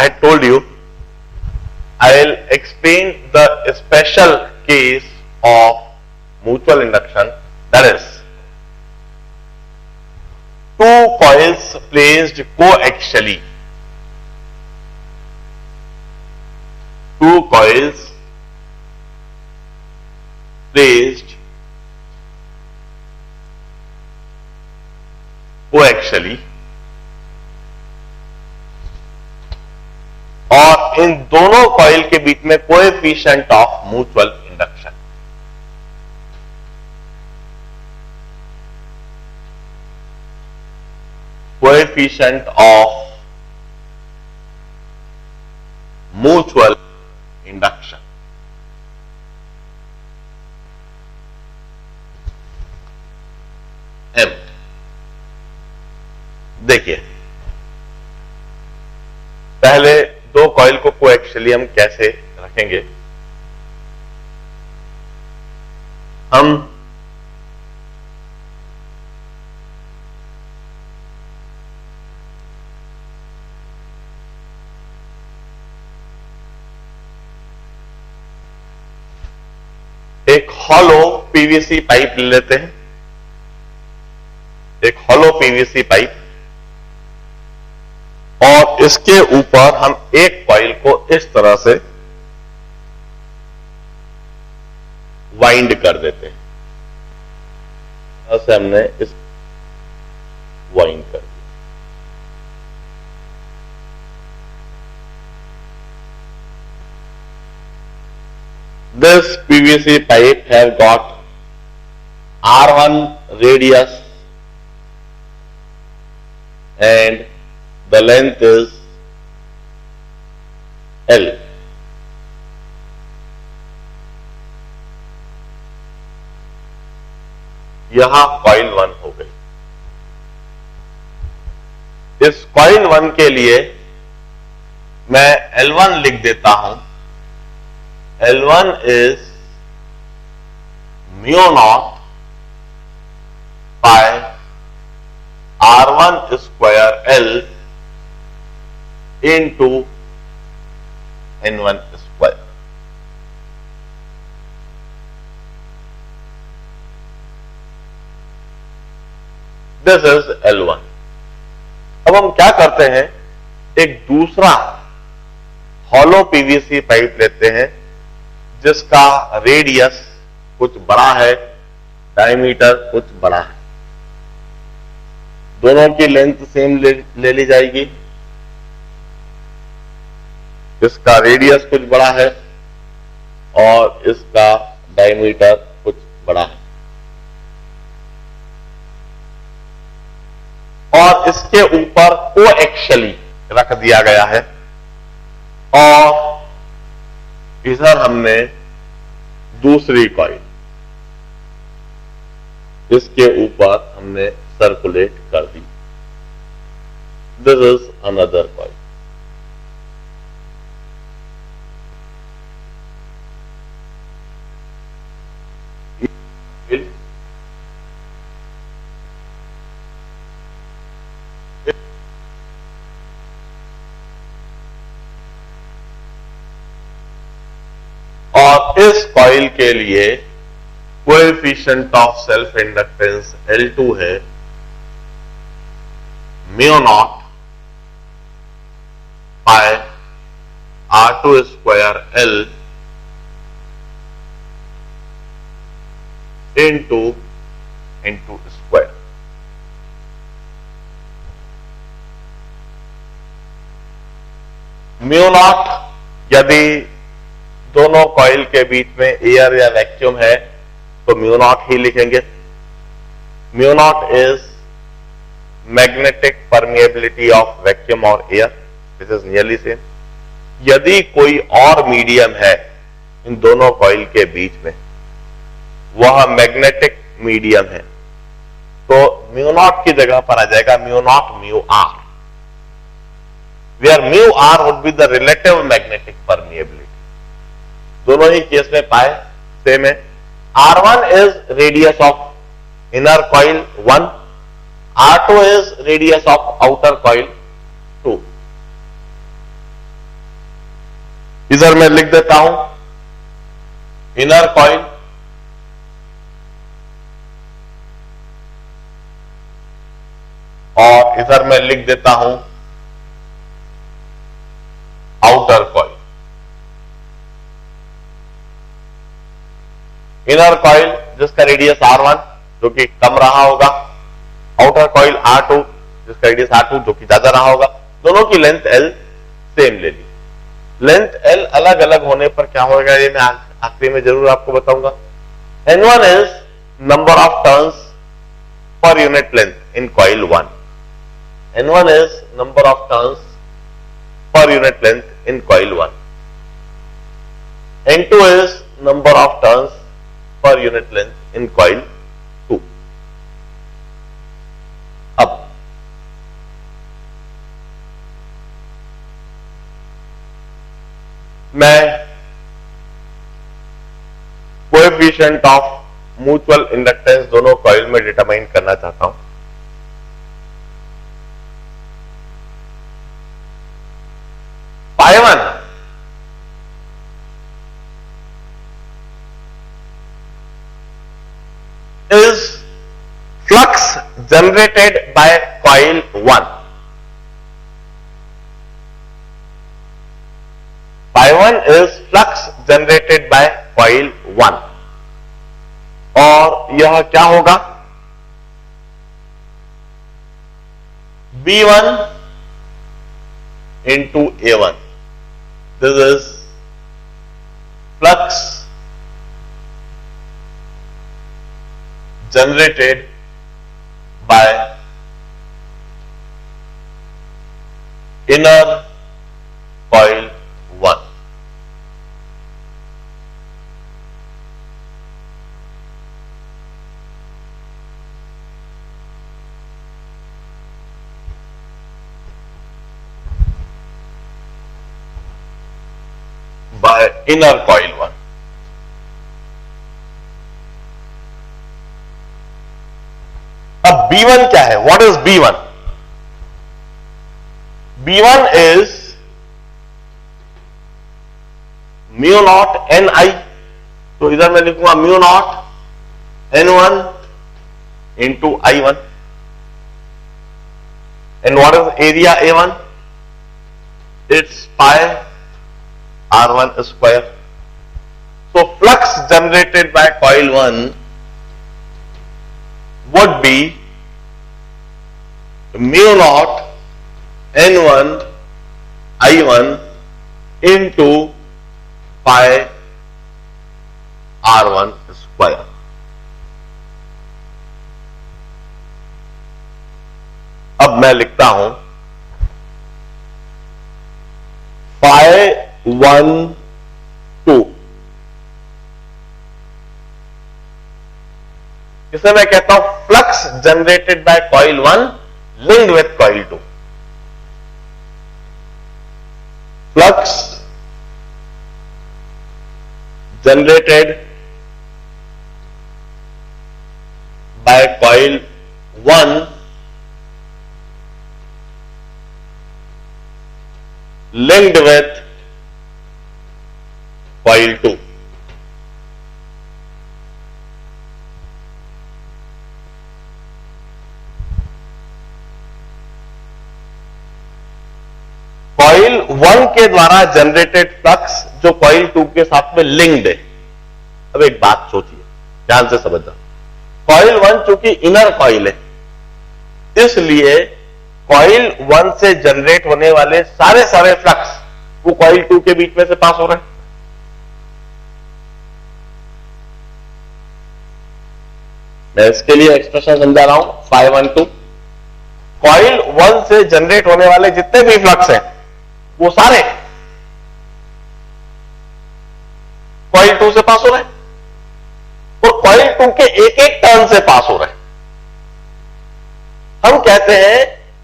had told you, I will explain the special case of mutual induction, that is, two coils placed coaxially. Two coils placed coaxially और इन दोनों coil के बीच में coefficient of mutual induction, coefficient of mutual induction, m. देखिए, पहले दो coil को कोएक्सियली हम कैसे रखेंगे। हम एक हॉलो पीवीसी पाइप ले लेते हैं, एक हॉलो पीवीसी पाइप, और इसके ऊपर हम एक कॉइल को इस तरह से वाइंड कर देते हैं। ऐसे हमने इस वाइंड कर दिया। This PVC pipe has got R1 radius and the length is L. यहां कॉइल 1 हो गई। इस कॉइल 1 के लिए मैं L1 लिख देता हूं। L1 is mu naught pi R1 square L into N1 square. This is L1. अब हम क्या करते हैं, एक दूसरा हॉलो पीवीसी पाइप लेते हैं जिसका रेडियस कुछ बड़ा है, डायमीटर कुछ बड़ा है। दोनों की लेंथ सेम ले ली जाएगी। इसका रेडियस कुछ बड़ा है और इसका डायमीटर कुछ बड़ा है, और इसके ऊपर कोएक्सियली रख दिया गया है, और इधर हमने दूसरी कॉइल इसके ऊपर हमने सर्कुलेट कर दी। This is another coil. और इस कॉइल के लिए coefficient of self inductance L2 है म्यू नॉट पाई R2 square L into N2 square. Mu naught यदि दोनों कॉइल के बीच में एयर या वैक्यूम है तो म्यू नॉट ही लिखेंगे। Mu naught is magnetic permeability of vacuum और air, this is nearly same. यदि कोई और मीडियम है इन दोनों कॉइल के बीच में, वह मैग्नेटिक मीडियम है, तो म्यू नॉट की जगह पर आ जाएगा mu naught mu r, where mu r would be the relative magnetic permeability. दोनों ही केस में पाए सेम है। R1 is radius of inner coil 1, R2 is radius of outer coil 2। इधर मैं लिख देता हूं इनर कॉइल और इधर मैं लिख देता हूं आउटर कॉइल। इनर कॉइल जिसका रेडियस R1 जो कि कम रहा होगा, आउटर कॉइल R2 जिसका रेडियस R2 जो कि ज्यादा रहा होगा। दोनों की लेंथ L सेम ले ली। लेंथ L अलग अलग होने पर क्या होगा ये मैं आखिरी में जरूर आपको बताऊंगा। N1 is number of turns per unit length in coil 1। N1 is number of turns per unit length in coil 1. N2 is number of turns per unit length in coil 2. अब मैं कोएफिशिएंट ऑफ म्यूचुअल इंडक्टेंस दोनों coil में determine करना चाहता हूं। I1 is flux generated by coil 1. I1 is flux generated by coil 1 और यह क्या होगा B1 into A1. This is flux generated by inner coil 1. By inner coil 1. अब B1 क्या है? What is B1? B1 is mu naught Ni, तो इधर मैं लिखूंगा mu naught N1 into I1. And what is area A1? It's pi R1 square. So flux generated by coil 1 would be mu naught N1 I1 into pi R1 square. अब मैं लिखता हूं pi 1 2, इसे मैं कहता हूं flux generated by coil 1 linked with coil 2। Flux generated by coil 1 linked with coil 2. Coil 1 के द्वारा जनरेटेड फ्लक्स जो कॉइल 2 के साथ में लिंक्ड है। अब एक बात सोचिए, ध्यान से समझना। कॉइल 1 चूंकि इनर कॉइल है, इसलिए कॉइल 1 से जनरेट होने वाले सारे फ्लक्स वो कॉइल 2 के बीच में से पास हो रहे हैं। मैं इसके लिए एक्सप्रेशन समझा रहा हूं। φ12 कॉइल 1 से जनरेट होने वाले जितने भी फ्लक्स हैं वो सारे कॉइल 2 से पास हो रहे हैं और कॉइल 2 के एक एक टर्न से पास हो रहे हैं। हम कहते हैं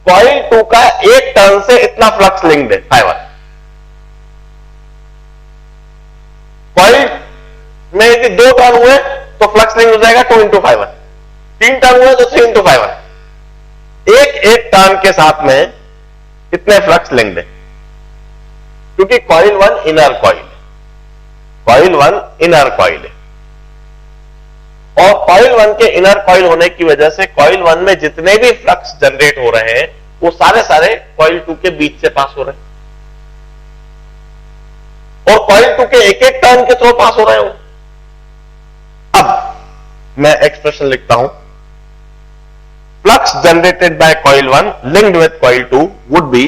कॉइल 2 का एक टर्न से इतना फ्लक्स लिंक्ड है φ1। कॉइल में यदि 2 टर्न हुए तो फ्लक्स लिंक हो जाएगा 2 into φ1, 3 टर्न हुए तो 3 into φ1। एक एक टर्न के साथ में इतने फ्लक्स लिंक्ड है। क्योंकि कॉइल 1 इनर कॉइल है, कॉइल 1 इनर कॉइल है, और कॉइल 1 के इनर कॉइल होने की वजह से कॉइल 1 में जितने भी फ्लक्स जनरेट हो रहे हैं वो सारे सारे कॉइल 2 के बीच से पास हो रहे हैं, और कॉइल 2 के एक एक टर्न के थ्रू पास हो रहे हो। अब मैं एक्सप्रेशन लिखता हूं, flux generated by coil 1 linked with coil 2 would be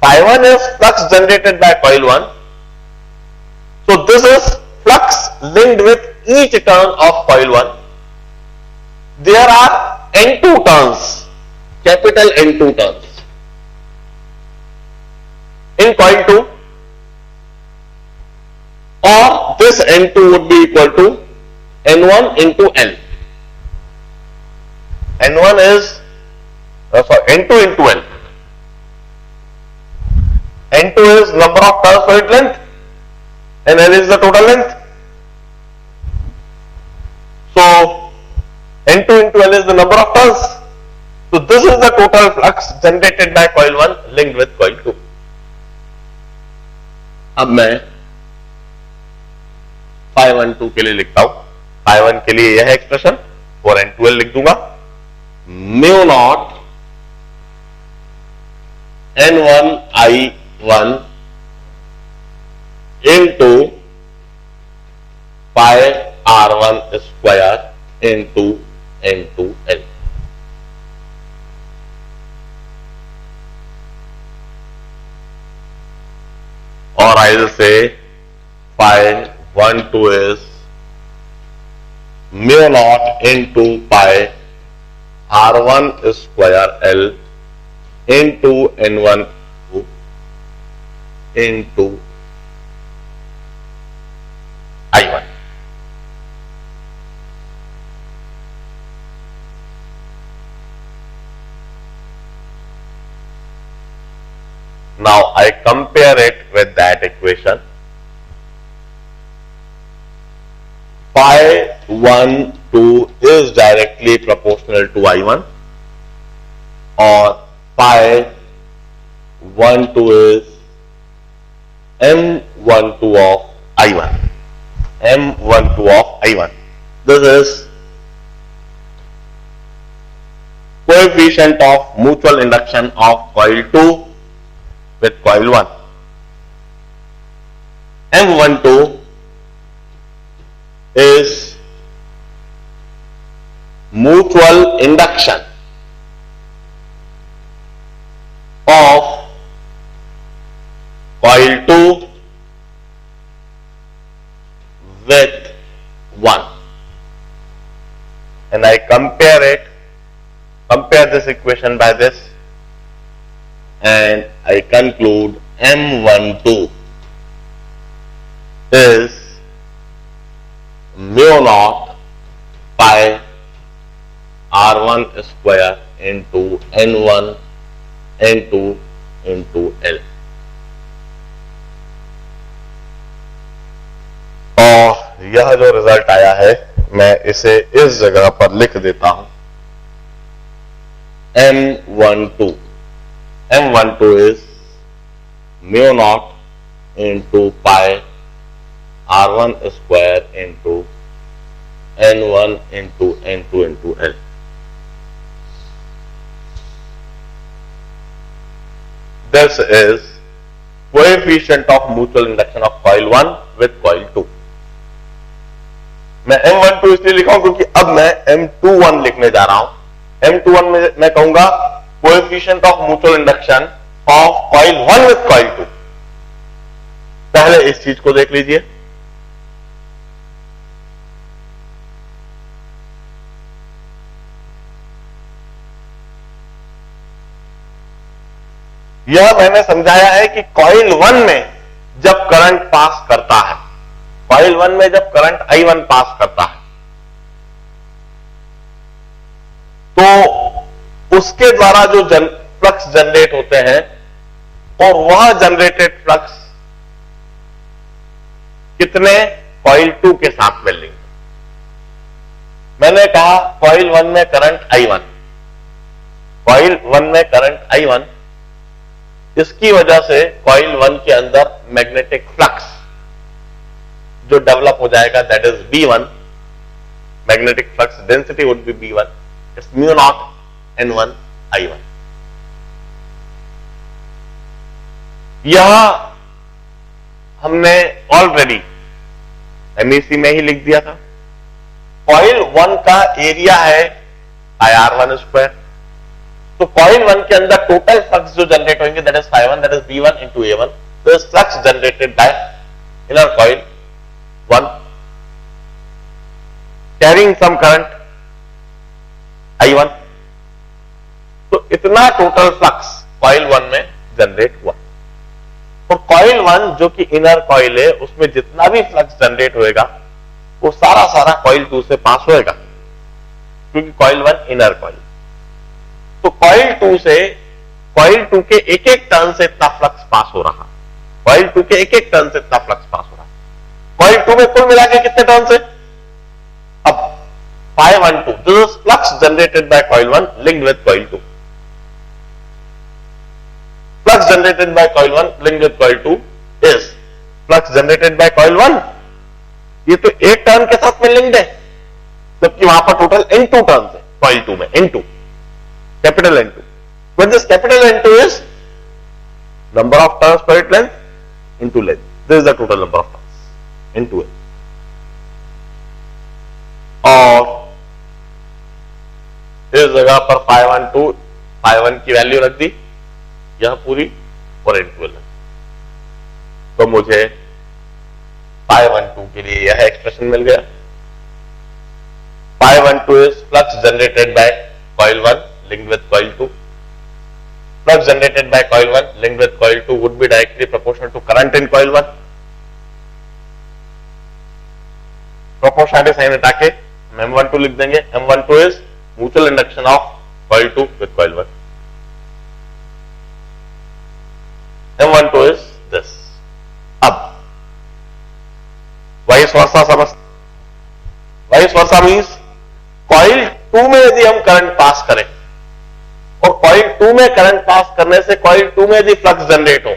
Φ1 is flux generated by coil 1. So this is flux linked with each turn of coil 1. There are N2 turns, capital N2 turns in coil 2, or this N2 would be equal to N1 into L. N1 is N2 into L. N2 is number of turns per unit length and L is the total length. So N2 into L is the number of turns. So this is the total flux generated by coil 1 linked with coil 2. अब मैं Φ12 के लिए लिखता हूं, Φ1 के लिए यह expression और N2L लिख दूंगा, mu naught N1I1 into pi R1 square into N2L. Or I will say Φ12 is mu naught into pi R1 square L into N1 into I1. Now I compare it with that equation. Φ12 is directly proportional to I1, or Φ12 is M12 of I1. M12 of I1. This is coefficient of mutual induction of coil 2 with coil 1. M12 is mutual induction of coil 2 with 1, and I compare this equation by this, and I conclude M12 is mu naught pi R1 square into N1 N2 into L. और यह जो result आया है मैं इसे इस जगह पर लिख देता हूं, M12 is mu naught into pi R1 square into N1 into N2 into L. This is coefficient of mutual induction of coil 1 with coil 2. मैं M12 इसलिए लिखा हूं क्योंकि अब मैं M21 लिखने जा रहा हूं। M21 में मैं कहूंगा coefficient of mutual induction of coil 1 with coil 2। पहले इस चीज को देख लीजिए, यह मैंने समझाया है कि कॉइल 1 में जब करंट पास करता है, कॉइल 1 में जब करंट I1 पास करता है तो उसके द्वारा जो फ्लक्स जनरेट होते हैं और वह जनरेटेड फ्लक्स कितने कॉइल 2 के साथ में लिंक। मैंने कहा कॉइल 1 में करंट I1, कॉइल 1 में करंट I1 इसकी वजह से कॉइल 1 के अंदर मैग्नेटिक फ्लक्स जो डेवलप हो जाएगा that is B1, magnetic flux density would be B1, it's mu naught N1 I1। यह हमने ऑलरेडी एमईसी में ही लिख दिया था। कॉइल 1 का एरिया है IR1 स्क्वायर, तो कॉइल 1 के अंदर टोटल फ्लक्स जो जनरेट होंगे that is ∅1, that is B1 into A1, तो flux generated by inner coil 1 carrying some current I1, तो इतना टोटल फ्लक्स कॉइल 1 में जनरेट हुआ। और कॉइल 1 जो कि इनर कॉइल है उसमें जितना भी फ्लक्स जनरेट होएगा वो सारा कॉइल 2 से पास होएगा, क्योंकि कॉइल 1 इनर कॉइल। तो कॉइल 2 से कॉइल 2 के एक एक टर्न से इतना फ्लक्स पास हो रहा, कॉइल 2 के एक एक टर्न से इतना फ्लक्स पास हो रहा। कॉइल 2 में कुल मिला के कितने टर्न से? अब ∅12, this is flux generated by coil 1 linked with coil 2। Flux generated by coil 1 linked with coil 2 is flux generated by coil 1, ये तो एक टर्न के साथ में लिंक्ड है, जबकि वहां पर टोटल N2 टर्न है कॉइल 2 में, N2 capital N2, when this capital N2 is number of turns per its length into length, this is the total number of turns N2 है। और इस जगह पर ∅1 की वैल्यू रख दी, यह पूरी और N2 है, तो मुझे ∅12 के लिए यह एक्सप्रेशन मिल गया। ∅12 is flux generated by coil 1 linked with coil 2. Flux generated by coil 1 linked with coil 2 would be directly proportional to current in coil 1. Proportionality sign हटा के हम M12 लिख देंगे। M12 is mutual induction of coil 2 with coil 1. M12 is this. अब vice versa समझ, vice versa means coil 2 में यदि हम करंट पास करें और कॉइल 2 में करंट पास करने से कॉइल 2 में यदि फ्लक्स जनरेट हो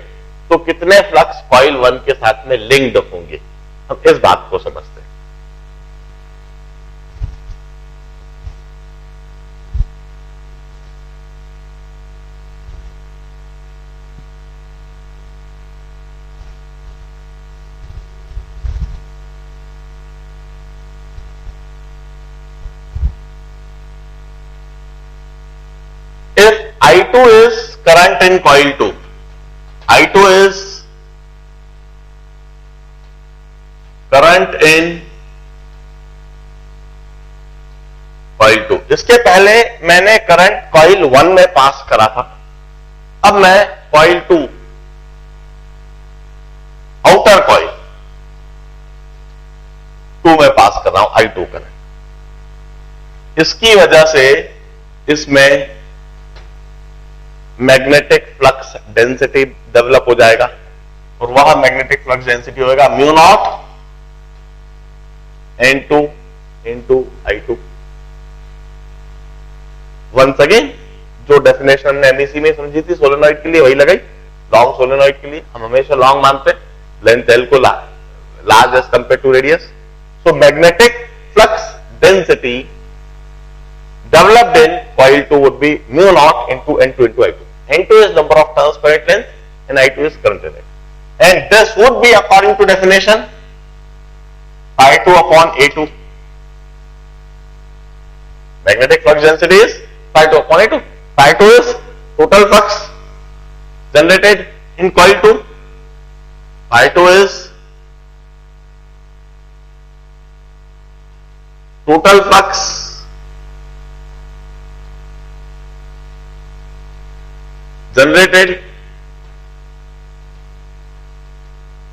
तो कितने फ्लक्स कॉइल 1 के साथ में लिंक्ड होंगे, हम इस बात को समझते हैं। I2 is current in coil 2. I2 is current in coil 2. इसके पहले मैंने करंट कॉइल 1 में पास करा था, अब मैं कॉइल 2 आउटर कॉइल 2 में पास कर रहा हूं I2 करंट। इसकी वजह से इसमें मैग्नेटिक फ्लक्स डेंसिटी डेवलप हो जाएगा और वह मैग्नेटिक फ्लक्स डेंसिटी होगा mu naught N2 into I2। Once again जो डेफिनेशन हमने एमईसी में समझी थी सोलेनॉइड के लिए वही लगाई। लॉन्ग सोलेनॉइड के लिए हम हमेशा लॉन्ग मानते, लेंथ L को large as compare to radius. So magnetic flux density developed in coil 2 would be mu naught into N2 into I2. N2 is number of turns per its length and I2 is current in it. And this would be according to definition ∅2 upon A2. Magnetic flux density is ∅2 upon A2. ∅2 is total flux generated in coil 2. ∅2 is total flux generated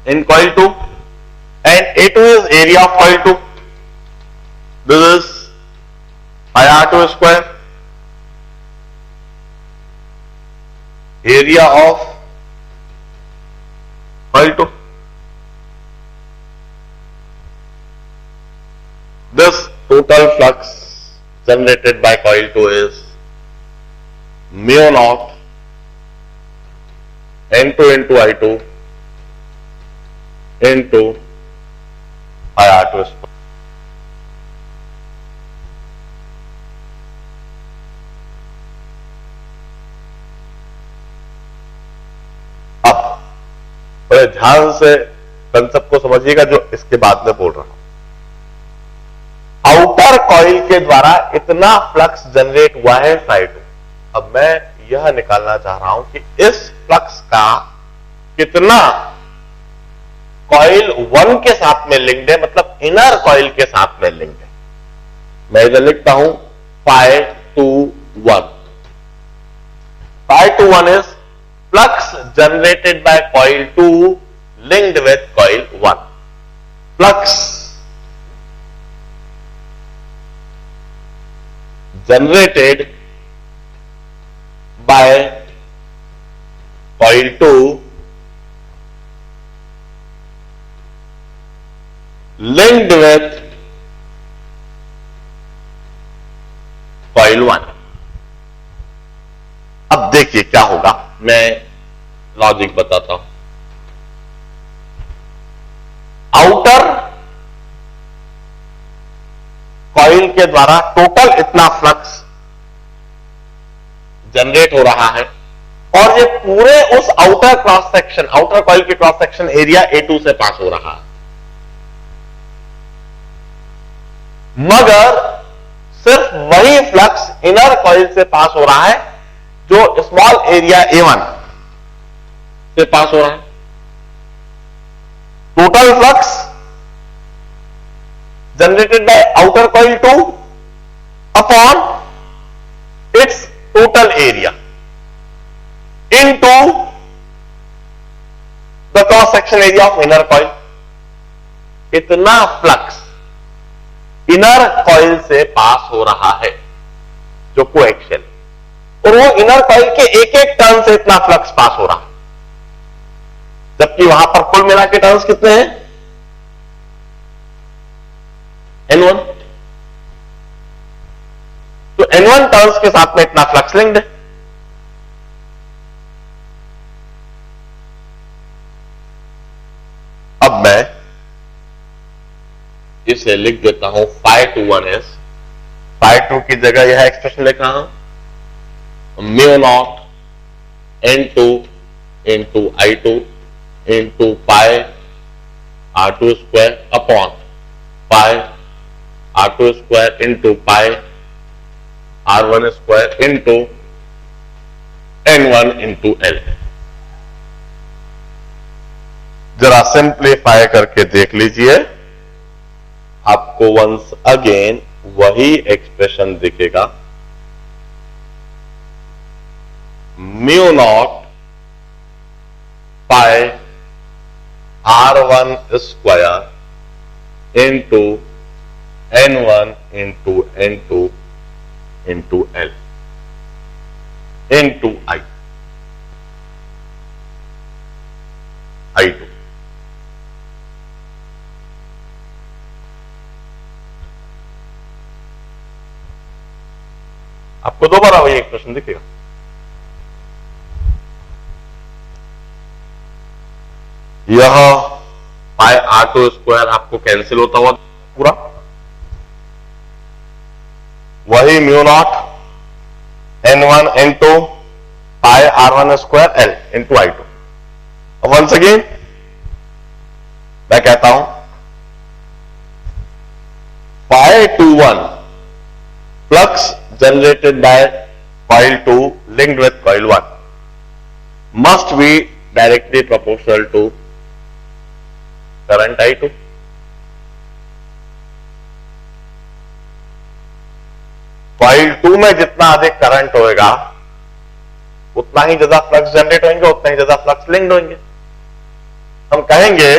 in coil 2 and A2 is area of coil 2. This is ∅r2 square, area of coil 2. This total flux generated by coil 2 is mu naught N2 into I2 into pi R2 square. अब बड़े ध्यान से concept को समझिएगा जो इसके बाद में बोल रहा हूं। आउटर कॉइल के द्वारा इतना फ्लक्स जनरेट हुआ है phi2। अब मैं यह निकालना चाह रहा हूं कि इस फ्लक्स का कितना कॉइल 1 के साथ में लिंक्ड है, मतलब इनर कॉइल के साथ में लिंक्ड है। मैं इधर लिखता हूं phi21। phi21 is flux generated by coil 2 linked with coil 1. Flux generated by coil 2 linked with coil 1। अब देखिए क्या होगा, मैं लॉजिक बताता हूं। आउटर कॉइल के द्वारा टोटल इतना फ्लक्स जनरेट हो रहा है और ये पूरे उस outer cross section, outer coil के क्रॉस सेक्शन एरिया A2 से पास हो रहा है। मगर सिर्फ वही फ्लक्स इनर कॉइल से पास हो रहा है जो स्मॉल एरिया A1 से पास हो रहा है। Total flux generated bye outer coil 2 upon its total area into the cross section area of inner coil. इतना फ्लक्स इनर कॉइल से पास हो रहा है जो कोएक्सियल, और वो इनर कॉइल के एक एक टर्न से इतना फ्लक्स पास हो रहा है, जबकि वहां पर कुल मिला के टर्न्स कितने हैं? N1। तो N1 टर्न्स के साथ में इतना फ्लक्स लिंक्ड है। अब मैं इसे लिख देता हूं phi21 is, phi2 की जगह यह एक्सप्रेशन लिख रहा हूं mu naught N2 into I2 into pi R2 square upon pi R2 square into pi R1 square into N1 into L। जरा सिंप्लीफाई करके देख लीजिए, आपको वंस अगेन वही एक्सप्रेशन दिखेगा mu naught pi R1 square into N1 into N2 into L into I2। आपको दोबारा वही एक्सप्रेशन दिखेगा। यह पाई R2 स्क्वायर आपको कैंसिल होता हुआ पूरा, वही mu naught N1 N2 pi R1 square L into I2। Once again मैं कहता हूं phi21 flux generated by coil 2 linked with coil 1 must be directly proportional to current I2। coil 2 में जितना अधिक करंट होएगा उतना ही ज्यादा फ्लक्स जनरेट होंगे, उतना ही ज्यादा फ्लक्स लिंक्ड होंगे। हम कहेंगे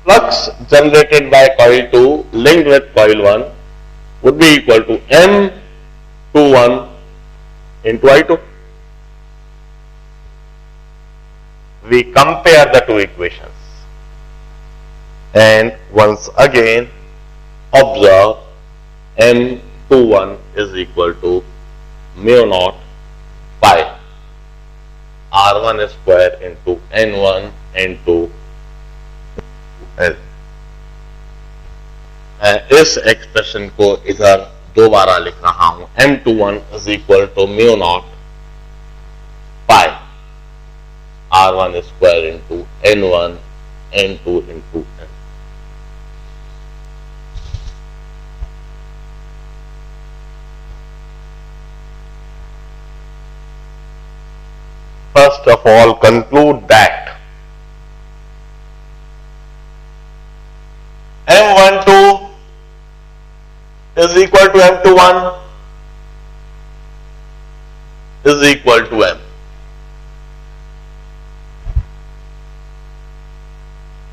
flux generated bye coil 2 linked with coil 1 would be equal to M21 into I2। We compare the two equations and once again observe M21 is equal to mu naught pi R1 square into N1 N2 L। मैं इस expression को इधर दोबारा लिख रहा हूं, M21 is equal to mu naught pi R1 square into N1 N2 into N। First of all, conclude that M12 is equal to M21 is equal to M.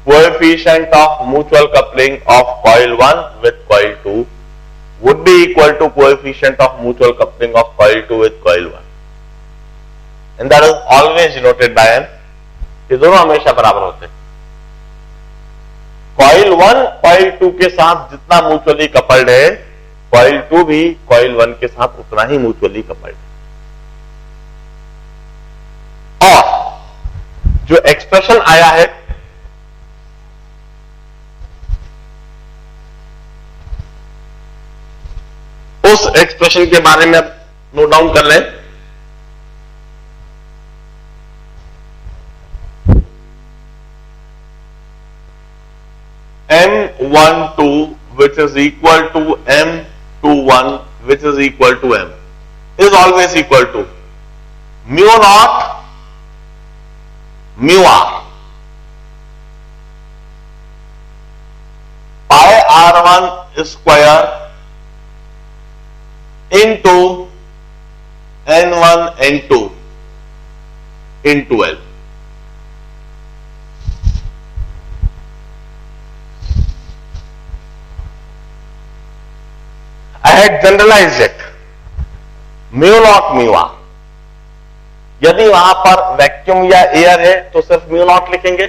Coefficient of mutual coupling of coil 1 with coil 2 would be equal to coefficient of mutual coupling of coil 2 with coil 1. And that is always denoted by M. ये दोनों हमेशा बराबर होते हैं। Coil 1 coil 2 के साथ जितना mutually coupled है, कॉइल 2 भी कॉइल 1 के साथ उतना ही म्यूचुअली कपल्ड है। और जो एक्सप्रेशन आया है उस एक्सप्रेशन के बारे में अब नोट डाउन कर लें। M12 which is equal to M21 which is equal to M is always equal to mu naught mu R pi R1 square into N1 N2 into L। I had generalized it mu naught mu R। यदि वहां पर vacuum या air है तो सिर्फ mu naught लिखेंगे,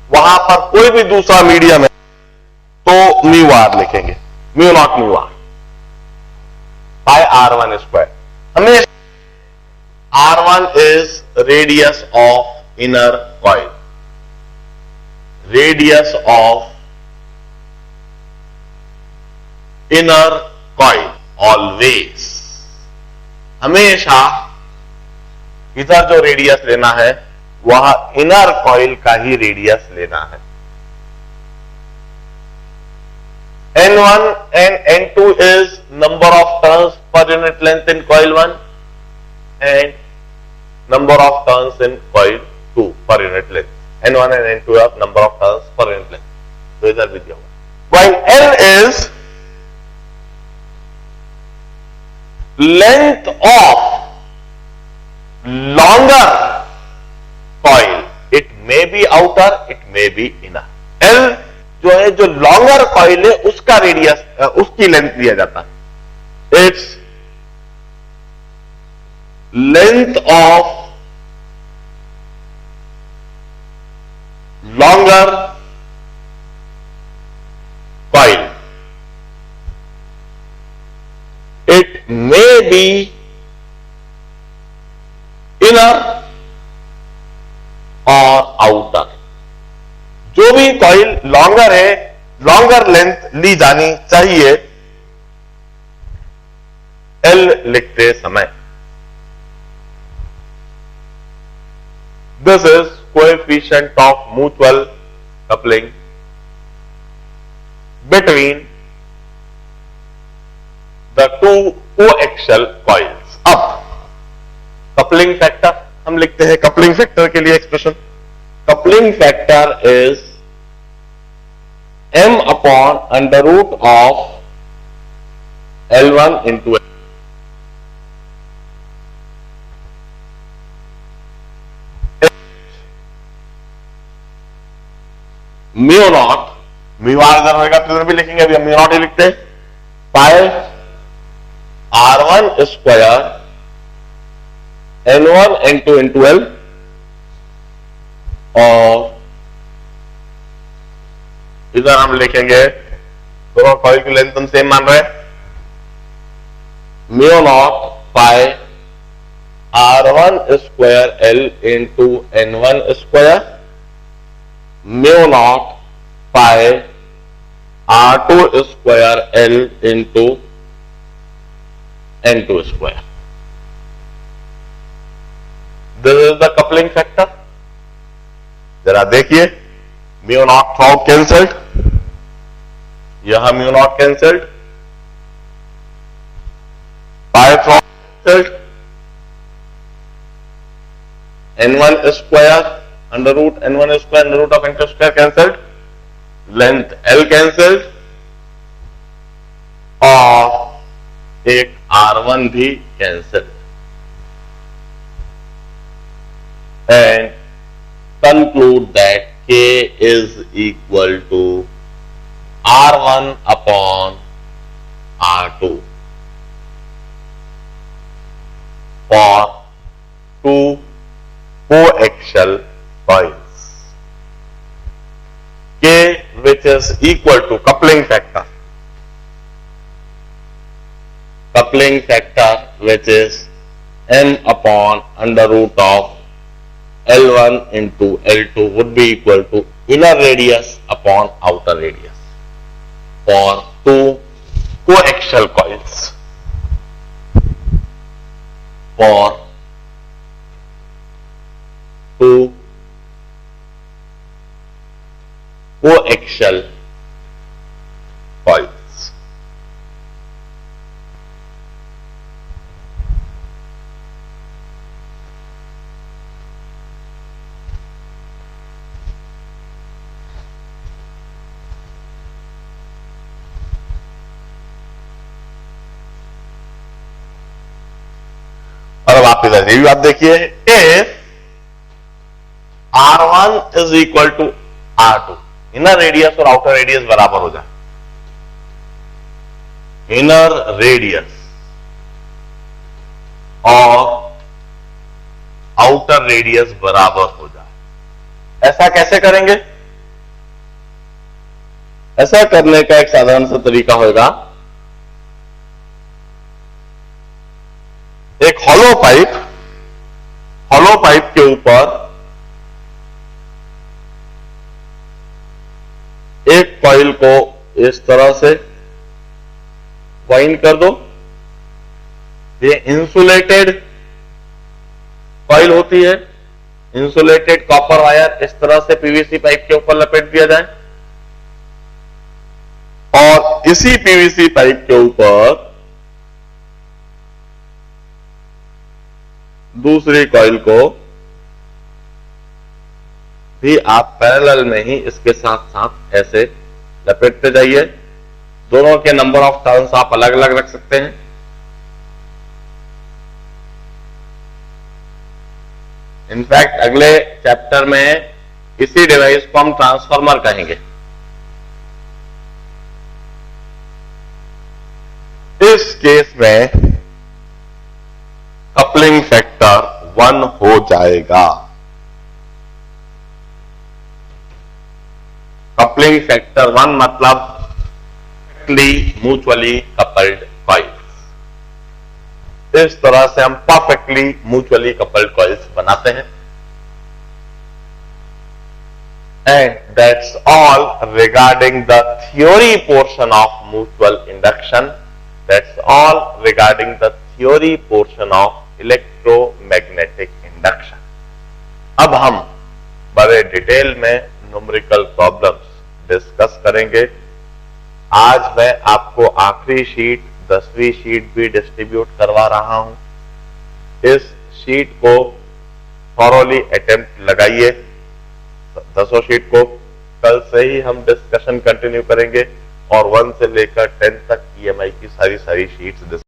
वहां पर कोई भी दूसरा मीडियम है तो म्यू आर लिखेंगे, mu naught mu r by R1 square. हमें R1 is radius of inner coil, radius of inner coil always, हमेशा इधर जो रेडियस लेना है वह इनर कॉइल का ही रेडियस लेना है। N1 and N2 is number of turns per unit length in coil 1 and number of turns in coil 2 per unit length। N1 and N2 are number of turns per unit length, तो इधर भी दिया हुआ। While L is length of longer coil, it may be outer, it may be inner। L जो है, जो longer coil है उसका रेडियस, उसकी लेंथ लिया जाता है। It's length of longer coil, it may be inner और आउटर। जो भी कॉइल लॉन्गर है, लॉन्गर लेंथ ली जानी चाहिए एल लिखते समय। This is coefficient of mutual coupling between the two coaxial coils. अब कपलिंग फैक्टर हम लिखते हैं, कपलिंग फैक्टर के लिए expression, coupling factor is m upon under root of L1 into L। Mu naught, mu r इधर होगा तो इधर भी लिखेंगे, अभी हम म्यू नॉट ही लिखते हैं, पाई R1 square N1 N2 into L। और इधर हम लिखेंगे, दोनों कॉइल की लेंथ हम सेम मान रहे हैं, mu naught pi R1 square L into N1 square mu naught pi R2 square L into N2 square. This is the coupling factor. जरा देखिए, म्यू नॉट आउट कैंसल्ड, यहां mu naught cancelled, pi cancelled, N1 square under root N1 square under root of N2 square cancelled, length L cancelled और एक R1 भी cancelled, and conclude that K is equal to R1 upon R2 for two coaxial coils. K, which is equal to coupling factor which is m upon under root of L1 into L2 would be equal to inner radius upon outer radius for two coaxial coils. For two coaxial coils. और अब आप इधर ये भी बात देखिए, if R1 is equal to R2, inner radius और outer radius बराबर हो जाए, इनर रेडियस और आउटर रेडियस बराबर हो जाए, ऐसा कैसे करेंगे? ऐसा करने का एक साधारण सा तरीका होगा, एक हॉलो पाइप के ऊपर एक कॉइल को इस तरह से वाइंड कर दो। ये इंसुलेटेड कॉइल होती है, इंसुलेटेड कॉपर वायर इस तरह से पीवीसी पाइप के ऊपर लपेट दिया जाए और इसी पीवीसी पाइप के ऊपर दूसरी कॉइल को भी आप पैरेलल में ही इसके साथ साथ ऐसे लपेटते जाइए। दोनों के नंबर ऑफ टर्न्स आप अलग अलग रख सकते हैं। इनफैक्ट अगले चैप्टर में इसी डिवाइस को हम ट्रांसफार्मर कहेंगे। इस केस में कपलिंग फैक्टर 1 हो जाएगा। कपलिंग फैक्टर 1 मतलब म्यूचुअली कपल्ड कॉइल्स। इस तरह से हम परफेक्टली म्यूचुअली कपल्ड कॉइल्स बनाते हैं। And that's all regarding the theory portion of mutual induction. That's all regarding the theory portion of electromagnetic induction. अब हम बड़े डिटेल में न्यूमेरिकल प्रॉब्लम्स डिस्कस करेंगे। आज मैं आपको आखिरी शीट 10वीं शीट भी डिस्ट्रीब्यूट करवा रहा हूं। इस शीट को थॉरोली अटेम्प्ट लगाइए। 10 शीट को कल से ही हम डिस्कशन कंटिन्यू करेंगे और 1 से लेकर 10 तक EMI की सारी शीट्स